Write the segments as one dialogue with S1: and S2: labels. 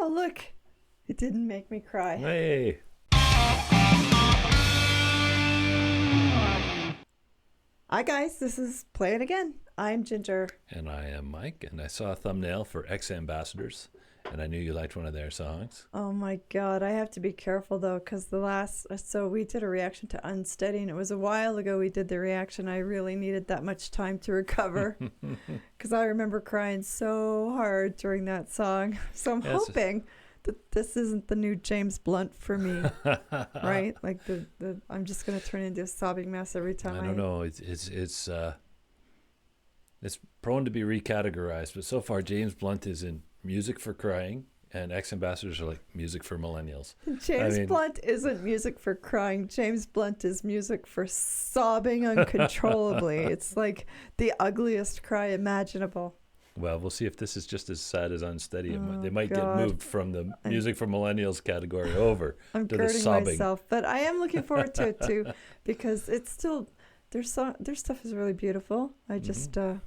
S1: Oh, look, it didn't make me cry.
S2: Hey.
S1: Hi, guys, this is Play It Again. I'm Ginger.
S2: And I am Mike, and I saw a thumbnail for Ex-Ambassadors, and I knew you liked one of their songs.
S1: Oh my God, I have to be careful though, because so we did a reaction to Unsteady, and it was a while ago we did the reaction. I really needed that much time to recover, because I remember crying so hard during that song. So I'm hoping that this isn't the new James Blunt for me, right? Like I'm just gonna turn into a sobbing mess every time.
S2: I don't know. It's prone to be recategorized, but so far James Blunt is in music for crying, and Ex-Ambassadors are like music for millennials.
S1: James Blunt isn't music for crying. James Blunt is music for sobbing uncontrollably. It's like the ugliest cry imaginable.
S2: Well, we'll see if this is just as sad as Unsteady. They might
S1: God.
S2: get moved from the music for millennials category over to the sobbing.
S1: Myself, but I am looking forward to it too, because it's still their stuff is really beautiful. I just we'll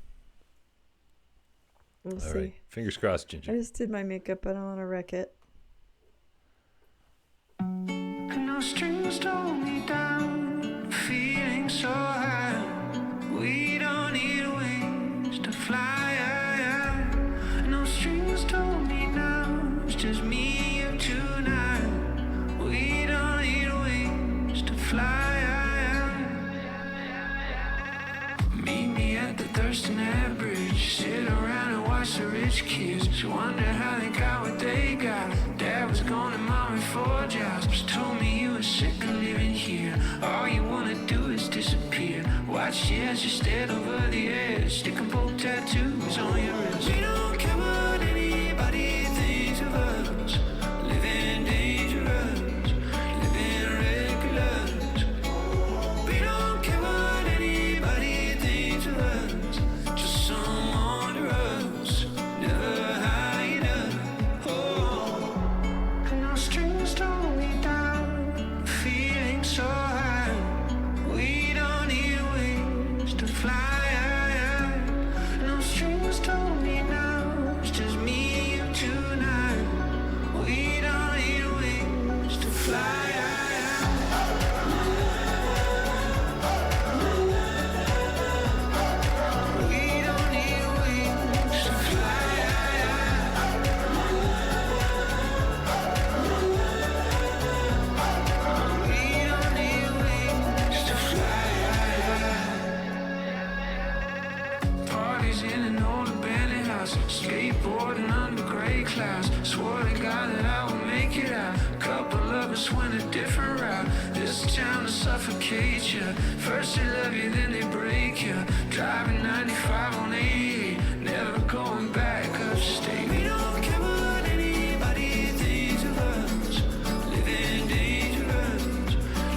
S2: All
S1: see.
S2: right. Fingers crossed, Ginger.
S1: I just did my makeup. I don't want to wreck it.
S3: No strings hold me down, feeling so high. We don't need wings to fly. No strings hold me down, it's just me and you tonight. We don't need wings to fly. Meet me at the Thurston Air Bridge, sit around and watch the rich kids. Wonder how they got what they got. Dad was gone and mom had 4 jobs. Just told me you were sick of living here. All you wanna do is disappear. Watch you as you stare over the edge. Sticking both tattoos on your wrist. We don't care what anybody thinks of us. Living dangerous, living reckless. We don't care what anybody thinks of us. Just some under us, never high enough. Oh, no strings hold me down, feeling so high. We don't need wings to fly. No strings hold me now, it's just me and you tonight. We don't need wings to fly. We don't need wings to fly. We don't need wings to fly. Parties in an old abandoned house, skateboarding under gray clouds. Swore to God that I would make it out. Couple of us went a different route. This town will suffocate you. First they love you, then they break you. Driving 95 on 88, never going back upstate. We don't care what anybody thinks of us. Living dangerous,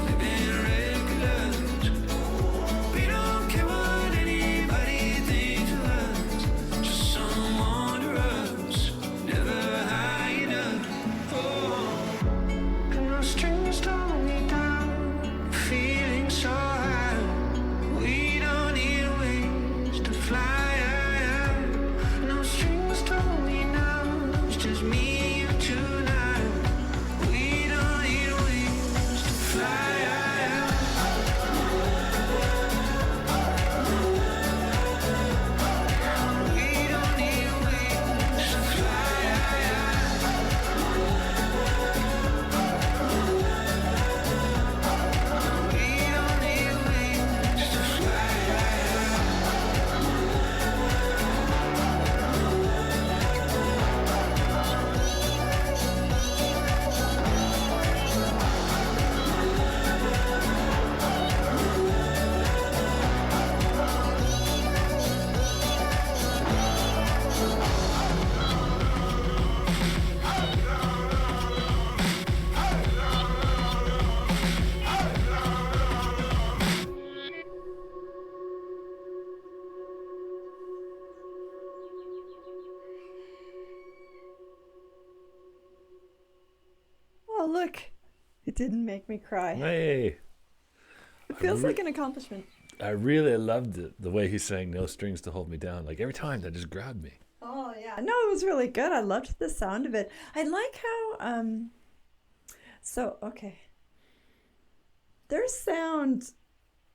S3: living reckless. We don't care what anybody thinks of us. Just some under us, never high enough. Oh, no strings hold me down, feeling so high. We don't need wings to fly. No strings hold me now, it's just me and you tonight. We don't need wings to fly. We don't need wings to fly. We don't need wings to fly.
S1: Oh, look, it didn't make me cry.
S2: Hey.
S1: It feels like an accomplishment.
S2: I really loved the way he sang No Strings to Hold Me Down. Like every time that just grabbed me.
S1: Oh yeah. Yeah, no, it was really good. I loved the sound of it. I like how okay. Their sound,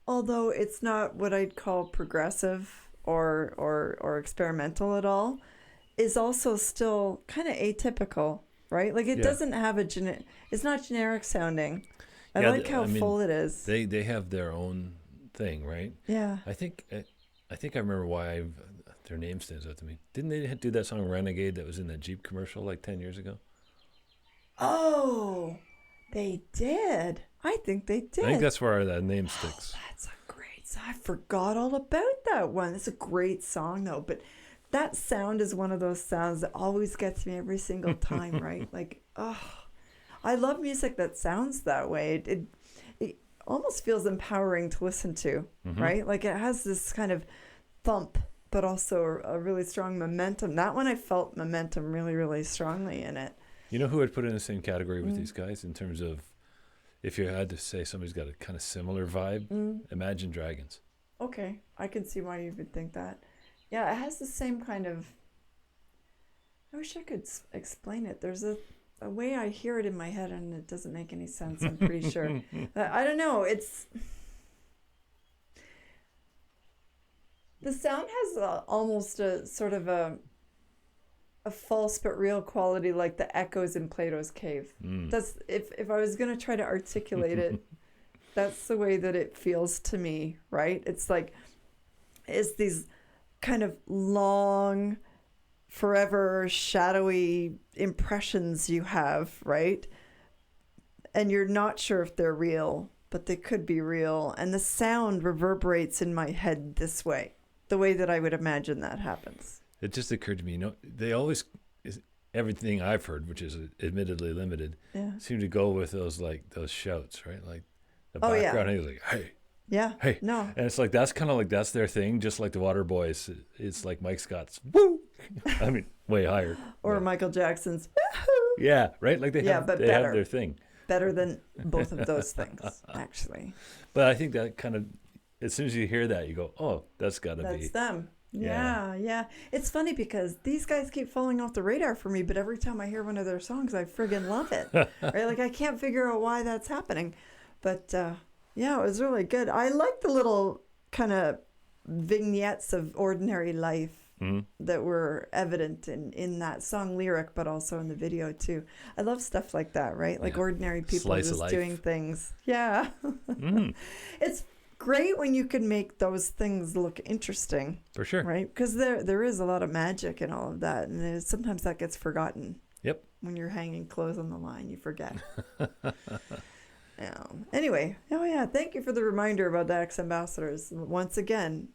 S1: although it's not what I'd call progressive or experimental at all, is also still kind of atypical, right? Like it doesn't have it's not generic sounding. I like how full it is.
S2: They have their own thing, right?
S1: Yeah.
S2: I think I remember why their name stands out to me. Didn't they do that song Renegade that was in that Jeep commercial like 10 years ago?
S1: Oh, they did. I think they did.
S2: I think that's where that name sticks.
S1: That's a great song. I forgot all about that one. It's a great song, though. But that sound is one of those sounds that always gets me every single time, right? Like, I love music that sounds that way. It almost feels empowering to listen to, right? Like it has this kind of thump, but also a really strong momentum. That one I felt momentum really, really strongly in it.
S2: You know who I'd put in the same category with these guys in terms of if you had to say somebody's got a kind of similar vibe? Imagine Dragons.
S1: Okay, I can see why you would think that. Yeah, it has the same kind of... I wish I could explain it. There's a way I hear it in my head and it doesn't make any sense, I'm pretty sure. I don't know, it's... The sound has almost a sort of a false but real quality, like the echoes in Plato's cave. That's if I was going to try to articulate it, that's the way that it feels to me, right? It's like it's these kind of long, forever shadowy impressions you have, right? And you're not sure if they're real, but they could be real, and the sound reverberates in my head this way, the way that I would imagine that happens.
S2: It just occurred to me, they always, everything I've heard, which is admittedly limited, seem to go with those shouts, right? Like the background, he's like, hey.
S1: Yeah.
S2: Hey.
S1: No.
S2: And it's like, that's their thing, just like the Waterboys. It's like Mike Scott's, woo! I mean, way higher.
S1: Or Michael Jackson's,
S2: yeah, right? Like they have their thing.
S1: Better than both of those things, actually.
S2: But I think that kind of, as soon as you hear that, you go, oh, that's got to be.
S1: That's them. Yeah. It's funny because these guys keep falling off the radar for me, but every time I hear one of their songs, I friggin' love it. Right? Like I can't figure out why that's happening. But yeah, it was really good. I like the little kind of vignettes of ordinary life that were evident in that song lyric, but also in the video too. I love stuff like that, right? Like ordinary people just doing things. Yeah. It's great when you can make those things look interesting.
S2: For sure.
S1: Right? Because there is a lot of magic in all of that. And sometimes that gets forgotten.
S2: Yep.
S1: When you're hanging clothes on the line, you forget. Anyway, thank you for the reminder about the ex-ambassadors. Once again,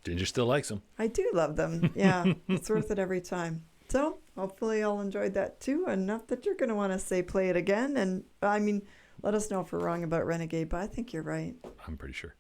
S2: Ginger still likes them.
S1: I do love them. Yeah, it's worth it every time. So hopefully y'all enjoyed that too. Enough that you're going to want to say play it again. And I mean, let us know if we're wrong about Renegade, but I think you're right.
S2: I'm pretty sure.